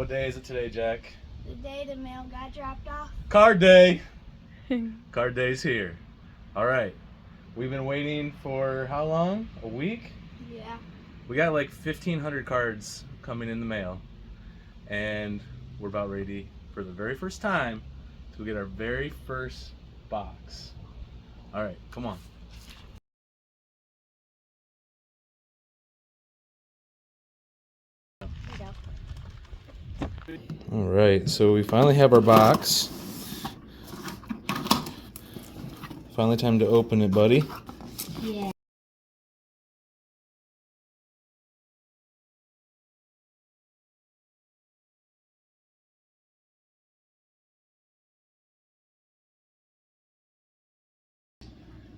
What day is it today, Jack? The day the mail got dropped off. Card day! Card day's here. Alright. We've been waiting for how long? A week? Yeah. We got like 1,500 cards coming in the mail. And we're about ready for the very first time to get our very first box. Alright, come on. Alright, so we finally have our box. Finally time to open it, buddy. Yeah.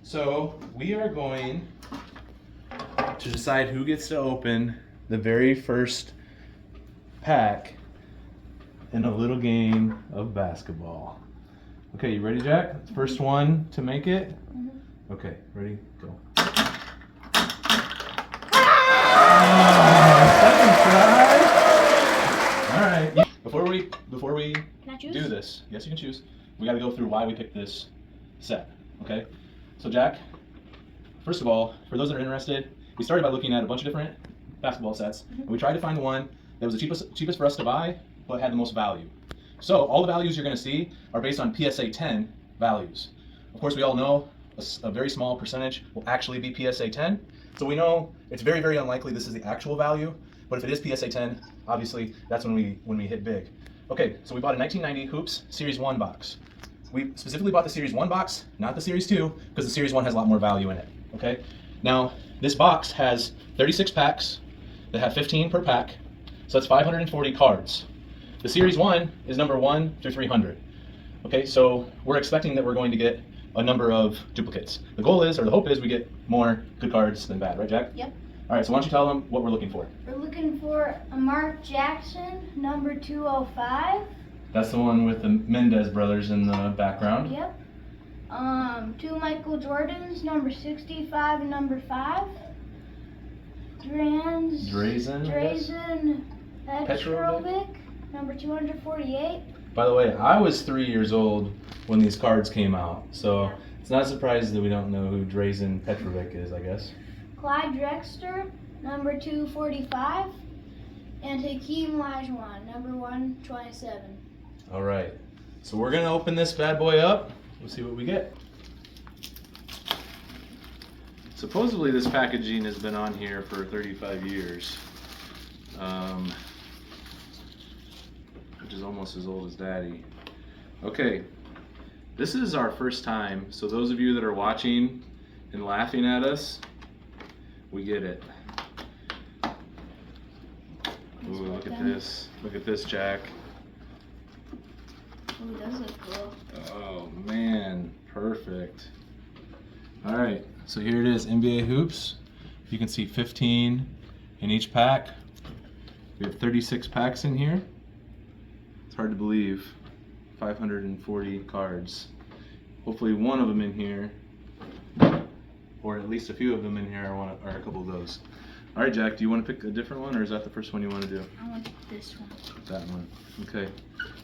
So we are going to decide who gets to open the very first pack in a little game of basketball. Okay, you ready, Jack? First one to make it? Mm-hmm. Okay, ready? Go. Second try. All right. Before we do this, yes, you can choose. We got to go through why we picked this set. Okay. So Jack, first of all, for those that are interested, we started by looking at a bunch of different basketball sets, and we tried to find the one that was the cheapest for us to buy, but had the most value. So all the values you're going to see are based on PSA 10 values. Of course, we all know a very small percentage will actually be PSA 10. So we know it's very, very unlikely this is the actual value, but if it is PSA 10, obviously that's when we hit big. Okay, so we bought a 1990 Hoops Series 1 box. We specifically bought the Series 1 box, not the Series 2, because the Series 1 has a lot more value in it. Okay? Now, this box has 36 packs that have 15 per pack, so that's 540 cards. The Series 1 is number 1 through 300. Okay, so we're expecting that we're going to get a number of duplicates. The goal is, or the hope is, we get more good cards than bad, right, Jack? Yep. All right, so why don't you tell them what we're looking for? We're looking for a Mark Jackson, number 205. That's the one with the Menendez brothers in the background. Yep. Two Michael Jordans, number 65 and number 5. Drazen Petrovic, number 248. By the way, I was 3 years old when these cards came out, so yeah. It's not surprising that we don't know who Drazen Petrovic is, I guess. Clyde Drexler, number 245, and Hakeem Olajuwon, number 127. All right, so we're gonna open this bad boy up. We'll see what we get. Supposedly this packaging has been on here for 35 years, which is almost as old as Daddy. Okay, this is our first time, so those of you that are watching and laughing at us, we get it. Ooh, look at this. Look at this, Jack. Ooh, those look cool. Oh man, perfect. All right, so here it is, NBA Hoops. You can see 15 in each pack. We have 36 packs in here. It's hard to believe, 540 cards. Hopefully one of them in here, or at least a few of them in here are a couple of those. All right, Jack, do you want to pick a different one, or is that the first one you want to do? I want this one. That one. Okay.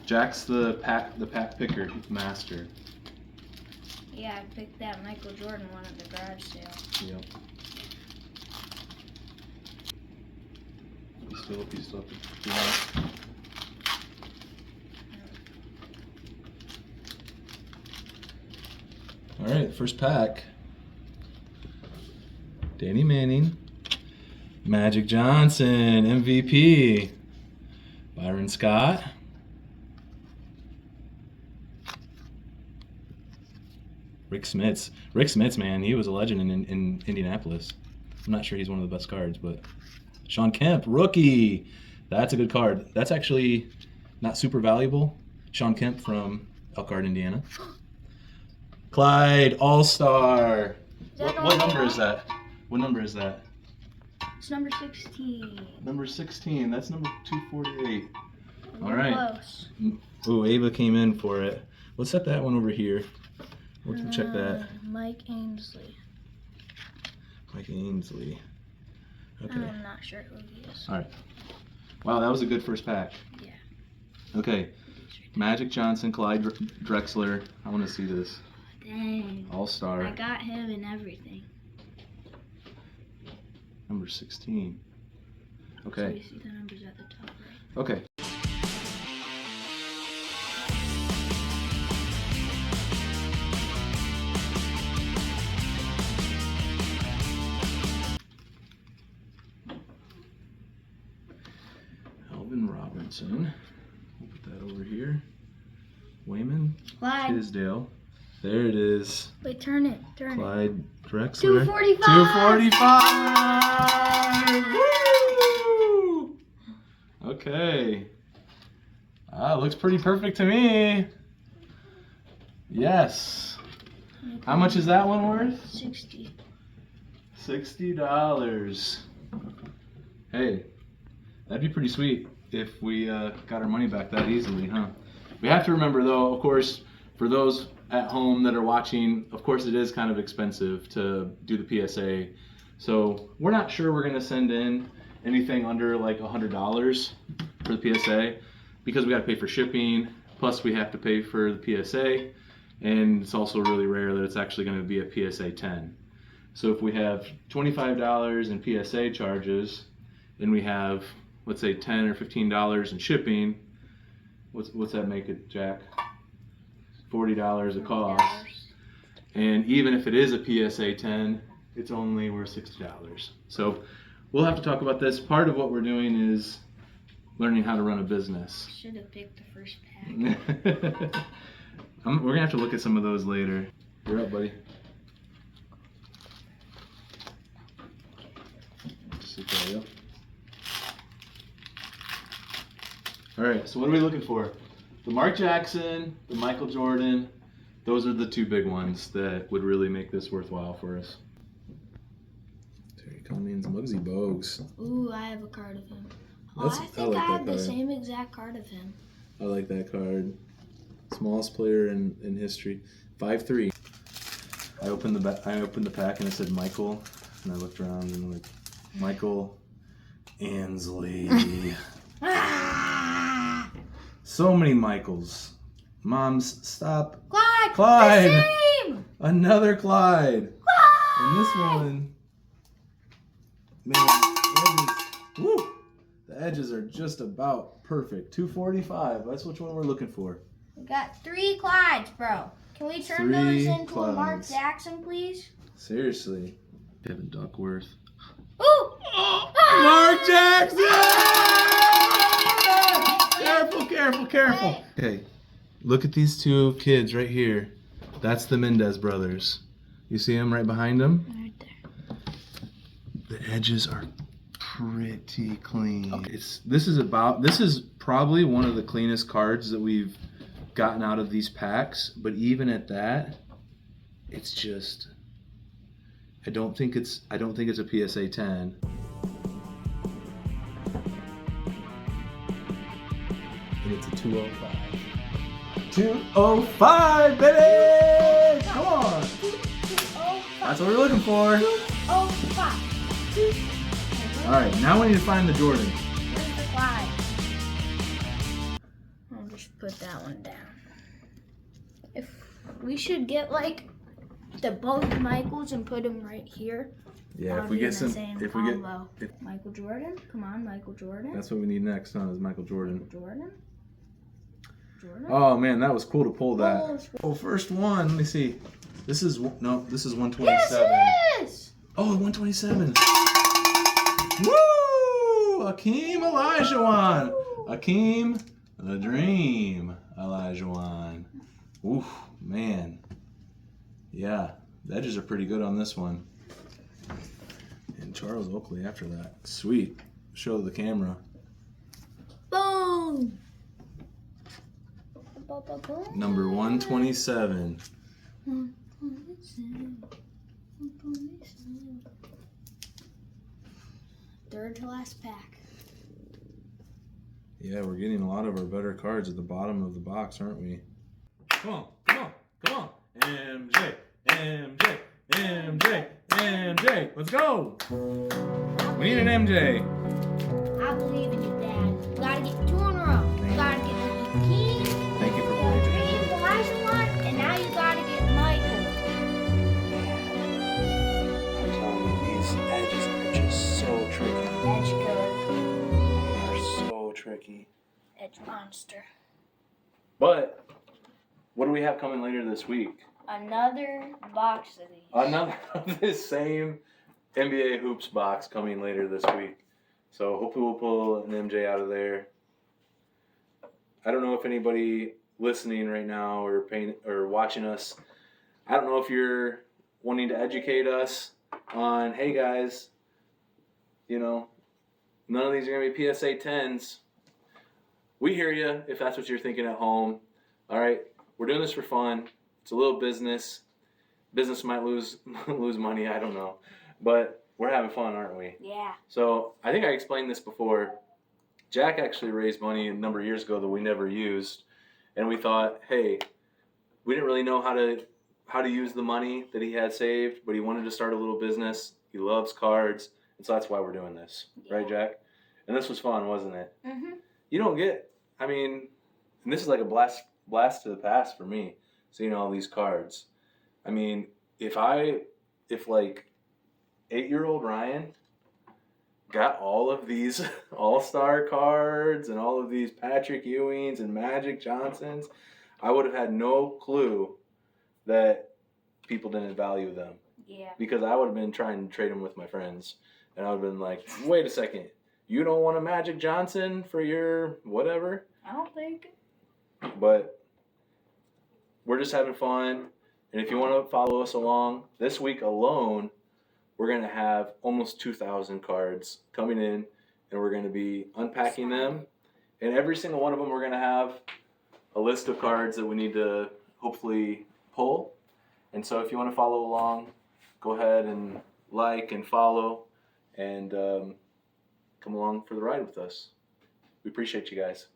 Jack's the pack picker master. Yeah, I picked that Michael Jordan one at the garage sale. Yep. You still have to do that. All right, first pack. Danny Manning, Magic Johnson, MVP, Byron Scott, Rick Smits. Rick Smits, man, he was a legend in Indianapolis. I'm not sure he's one of the best cards, but Sean Kemp, rookie. That's a good card. That's actually not super valuable. Sean Kemp from Elkhart, Indiana. Clyde, All-Star. What number is that? What number is that? It's number 16. Number 16. That's number 248. All right. Close. Ooh, Ava came in for it. Let's set that one over here. We'll check that. Mike Ainsley. Mike Ainsley. Okay. I'm not sure who he is. All right. Wow, that was a good first pack. Yeah. Okay. Magic Johnson, Clyde Drexler. I want to see this. Dang. All-star. I got him and everything. Number 16. Okay. So you see the numbers at the top, right? Okay. Alvin Robinson. We'll put that over here. Wayman. Clyde. Tisdale. There it is. Wait, turn it. Clyde Drexler. 245. 245. Woo! Okay. Looks pretty perfect to me. Yes. How much is that one worth? 60. $60. Hey, that'd be pretty sweet if we got our money back that easily, huh? We have to remember, though, of course, for those at home that are watching, of course it is kind of expensive to do the PSA. So we're not sure we're gonna send in anything under like $100 for the PSA because we gotta pay for shipping, plus we have to pay for the PSA, and it's also really rare that it's actually gonna be a PSA 10. So if we have $25 in PSA charges, and we have, let's say, $10 or $15 in shipping, what's that make it, Jack? $40 a cost. And even if it is a PSA 10, it's only worth $60. So we'll have to talk about this. Part of what we're doing is learning how to run a business. Should have picked the first pack. We're gonna have to look at some of those later. You're up, buddy. All right, so what are we looking for? The Mark Jackson, the Michael Jordan, those are the two big ones that would really make this worthwhile for us. Terry Cummings, Muggsy Bogues. Ooh, I have a card of him. I like think I have that the card. same exact card of him. I like that card. Smallest player in history. 5'3". I opened the pack and it said Michael, and I looked around and like Michael Ansley. So many Michaels. Moms, stop. Clyde! Clyde! The same! Another Clyde. Clyde! And this one, man, the edges are just about perfect. 245. That's which one we're looking for. We got 3 Clydes, bro. Can we turn those into a Mark Jackson, please? Seriously. Kevin Duckworth. Ooh! Mark Jackson! Careful. Okay, look at these two kids right here. That's the Menendez brothers. You see them right behind them? Right there. The edges are pretty clean. Okay. This is probably one of the cleanest cards that we've gotten out of these packs, but even at that, it's just I don't think it's a PSA 10. And it's a 205. 205, baby! Come on! 205. That's what we're looking for. 205. Alright, now we need to find the Jordan. Where's the Clyde? I'll just put that one down. If we should get like the both Michaels and put them right here. Yeah, if we get some, Michael Jordan, come on, Michael Jordan. That's what we need next, huh? Is Michael Jordan. Jordan. Oh man, that was cool to pull that. Oh, first one. Let me see. This is 127. Yes, it is. Oh, 127. Woo! Akeem Olajuwon. Akeem the Dream Olajuwon. Oof, man. Yeah, the edges are pretty good on this one. And Charles Oakley after that. Sweet. Show the camera. Boom. Number 127. Third to last pack. Yeah, we're getting a lot of our better cards at the bottom of the box, aren't we? Come on. MJ. Let's go. We need an MJ. I believe in you, Dad. We gotta get 2 in a row. We gotta get monster. But what do we have coming later this week? Another box of these. Another of this same NBA Hoops box coming later this week. So hopefully we'll pull an MJ out of there. I don't know if anybody listening right now or watching us, I don't know if you're wanting to educate us on, hey guys, you know, none of these are going to be PSA 10s. We hear you if that's what you're thinking at home. All right, we're doing this for fun. It's a little business. Business might lose money, I don't know. But we're having fun, aren't we? Yeah. So I think I explained this before. Jack actually raised money a number of years ago that we never used. And we thought, hey, we didn't really know how to use the money that he had saved, but he wanted to start a little business. He loves cards. And so that's why we're doing this. Yeah. Right, Jack? And this was fun, wasn't it? Mm-hmm. You don't get, and this is like a blast to the past for me, seeing all these cards. I mean, if like 8-year-old Ryan got all of these all-star cards and all of these Patrick Ewings and Magic Johnsons, I would have had no clue that people didn't value them. Yeah. Because I would have been trying to trade them with my friends. And I would have been like, wait a second, you don't want a Magic Johnson for your whatever? I don't think. But we're just having fun. And if you want to follow us along, this week alone, we're going to have almost 2,000 cards coming in, and we're going to be unpacking them. And every single one of them, we're going to have a list of cards that we need to hopefully pull. And so if you want to follow along, go ahead and like and follow and come along for the ride with us. We appreciate you guys.